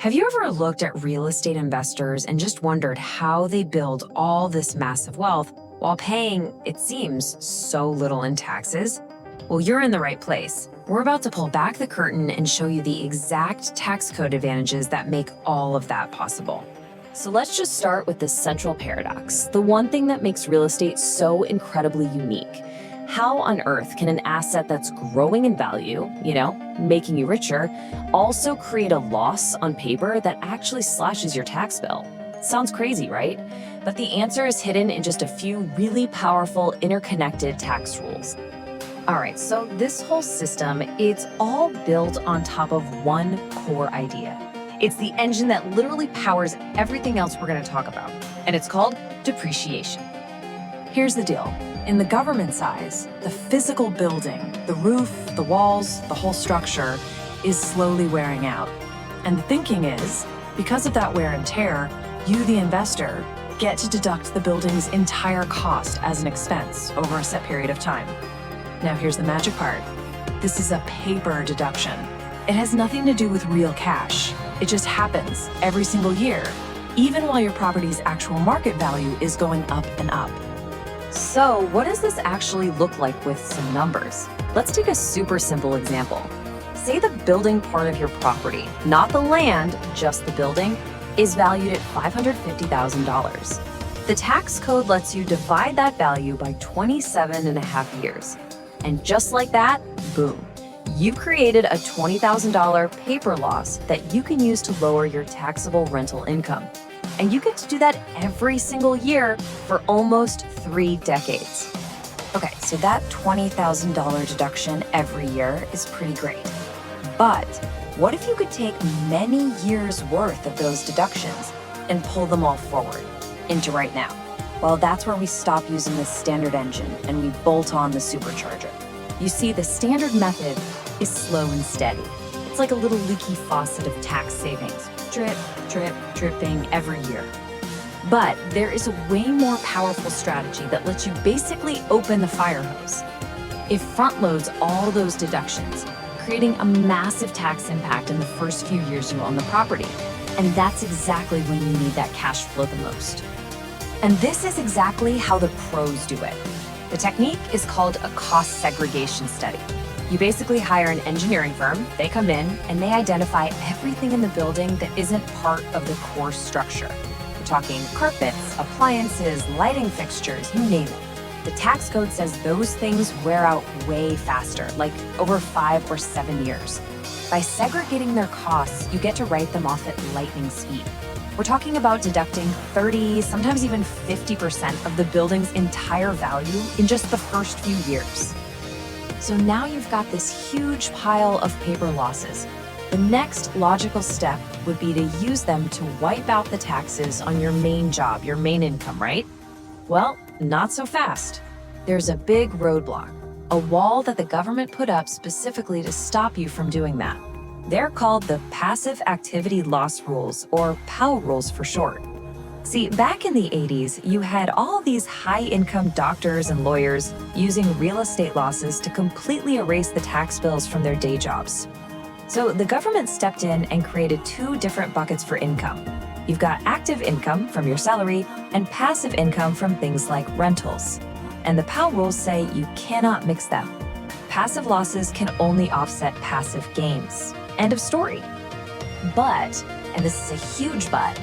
Have you ever looked at real estate investors and just wondered how they build all this massive wealth while paying, it seems, so little in taxes? Well, you're in the right place. We're about to pull back the curtain and show you the exact tax code advantages that make all of that possible. So let's just start with the central paradox, the one thing that makes real estate so incredibly unique. How on earth can an asset that's growing in value, making you richer, also create a loss on paper that actually slashes your tax bill? Sounds crazy, right? But the answer is hidden in just a few really powerful interconnected tax rules. All right, so this whole system, it's all built on top of one core idea. It's the engine that literally powers everything else we're going to talk about, and it's called depreciation. Here's the deal. In the government size, the physical building, the roof, the walls, the whole structure is slowly wearing out. And the thinking is, because of that wear and tear, you, the investor, get to deduct the building's entire cost as an expense over a set period of time. Now here's the magic part. This is a paper deduction. It has nothing to do with real cash. It just happens every single year, even while your property's actual market value is going up and up. So what does this actually look like with some numbers? Let's take a super simple example. Say the building part of your property, not the land, just the building, is valued at $550,000. The tax code lets you divide that value by 27.5 years. And just like that, boom, you've created a $20,000 paper loss that you can use to lower your taxable rental income. And you get to do that every single year for almost 3 decades. Okay, so that $20,000 deduction every year is pretty great. But what if you could take many years worth of those deductions and pull them all forward into right now? Well, that's where we stop using the standard engine and we bolt on the supercharger. You see, the standard method is slow and steady. It's like a little leaky faucet of tax savings. Drip, drip, dripping every year. But there is a way more powerful strategy that lets you basically open the fire hose. It front loads all those deductions, creating a massive tax impact in the first few years you own the property. And that's exactly when you need that cash flow the most. And this is exactly how the pros do it. The technique is called a cost segregation study. You basically hire an engineering firm, they come in, and they identify everything in the building that isn't part of the core structure. We're talking carpets, appliances, lighting fixtures, you name it. The tax code says those things wear out way faster, like over 5 or 7 years. By segregating their costs, you get to write them off at lightning speed. We're talking about deducting 30, sometimes even 50% of the building's entire value in just the first few years. So now you've got this huge pile of paper losses. The next logical step would be to use them to wipe out the taxes on your main job, your main income, right? Well, not so fast. There's a big roadblock, a wall that the government put up specifically to stop you from doing that. They're called the Passive Activity Loss Rules, or PAL rules for short. See, back in the 80s, you had all these high-income doctors and lawyers using real estate losses to completely erase the tax bills from their day jobs. So the government stepped in and created 2 different buckets for income. You've got active income from your salary and passive income from things like rentals. And the PAL rules say you cannot mix them. Passive losses can only offset passive gains. End of story. But, and this is a huge but,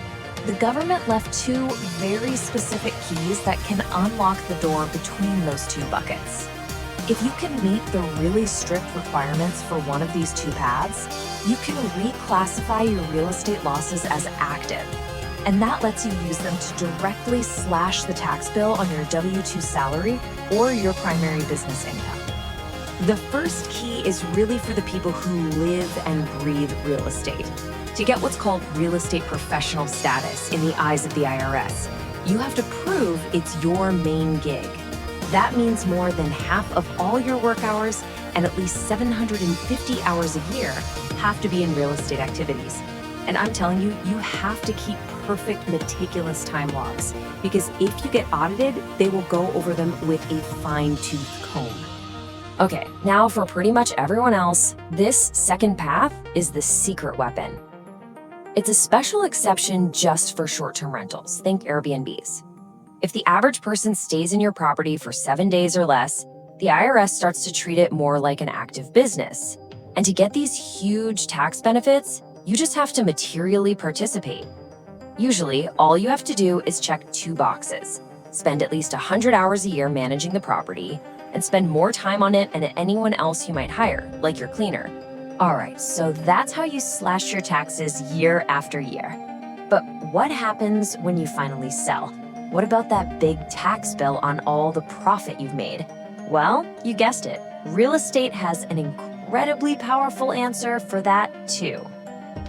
the government left 2 very specific keys that can unlock the door between those 2 buckets. If you can meet the really strict requirements for one of these 2 paths, you can reclassify your real estate losses as active. And that lets you use them to directly slash the tax bill on your W-2 salary or your primary business income. The first key is really for the people who live and breathe real estate. To get what's called real estate professional status in the eyes of the IRS, you have to prove it's your main gig. That means more than half of all your work hours and at least 750 hours a year have to be in real estate activities. And I'm telling you, you have to keep perfect, meticulous time logs, because if you get audited, they will go over them with a fine-tooth comb. Okay, now for pretty much everyone else, this second path is the secret weapon. It's a special exception just for short-term rentals. Think Airbnbs. If the average person stays in your property for 7 days or less, the IRS starts to treat it more like an active business. And to get these huge tax benefits, you just have to materially participate. Usually, all you have to do is check 2 boxes. Spend at least 100 hours a year managing the property, and spend more time on it than anyone else you might hire, like your cleaner. All right, so that's how you slash your taxes year after year. But what happens when you finally sell? What about that big tax bill on all the profit you've made? Well, you guessed it. Real estate has an incredibly powerful answer for that too.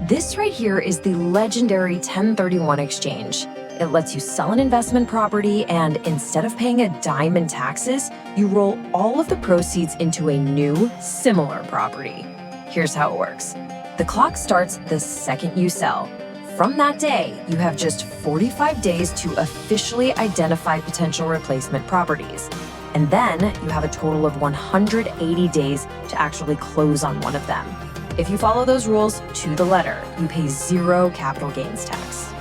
This right here is the legendary 1031 exchange. It lets you sell an investment property, and instead of paying a dime in taxes, you roll all of the proceeds into a new, similar property. Here's how it works. The clock starts the second you sell. From that day, you have just 45 days to officially identify potential replacement properties. And then you have a total of 180 days to actually close on one of them. If you follow those rules to the letter, you pay 0 capital gains tax.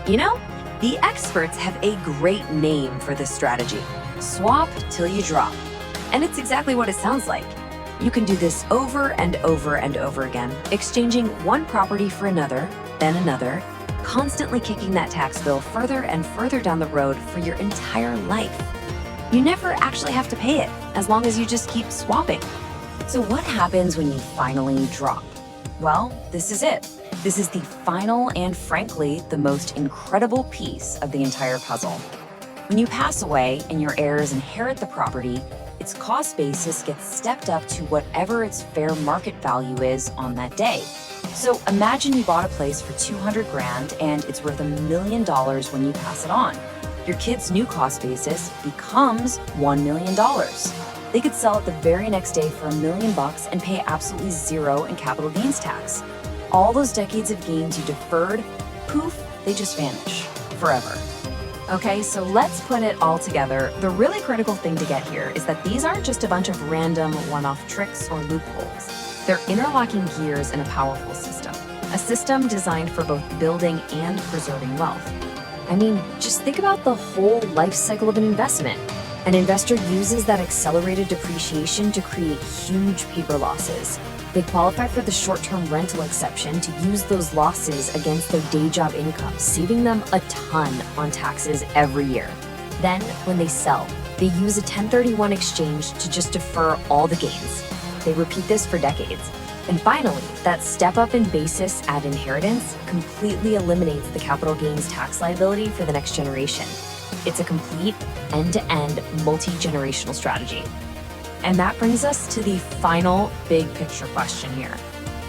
You know, the experts have a great name for this strategy: swap till you drop. And it's exactly what it sounds like. You can do this over and over and over again, exchanging one property for another, then another, constantly kicking that tax bill further and further down the road for your entire life. You never actually have to pay it, as long as you just keep swapping. So what happens when you finally drop? Well, this is it. This is the final and frankly, the most incredible piece of the entire puzzle. When you pass away and your heirs inherit the property, its cost basis gets stepped up to whatever its fair market value is on that day. So imagine you bought a place for 200 grand and it's worth $1 million when you pass it on. Your kid's new cost basis becomes $1 million. They could sell it the very next day for $1 million and pay absolutely 0 in capital gains tax. All those decades of gains you deferred, poof, they just vanish forever. Okay, so let's put it all together. The really critical thing to get here is that these aren't just a bunch of random one-off tricks or loopholes. They're interlocking gears in a powerful system, a system designed for both building and preserving wealth. I mean, just think about the whole life cycle of an investment. An investor uses that accelerated depreciation to create huge paper losses. They qualify for the short-term rental exception to use those losses against their day job income, saving them a ton on taxes every year. Then, when they sell, they use a 1031 exchange to just defer all the gains. They repeat this for decades. And finally, that step up in basis at inheritance completely eliminates the capital gains tax liability for the next generation. It's a complete, end-to-end, multi-generational strategy. And that brings us to the final big picture question here.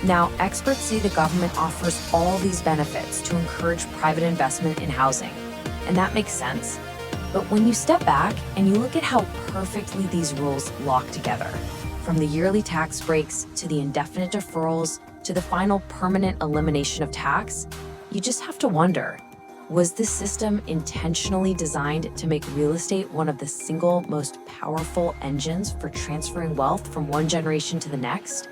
Now, experts say the government offers all these benefits to encourage private investment in housing. And that makes sense. But when you step back and you look at how perfectly these rules lock together, from the yearly tax breaks to the indefinite deferrals to the final permanent elimination of tax, you just have to wonder, was this system intentionally designed to make real estate one of the single most powerful engines for transferring wealth from one generation to the next?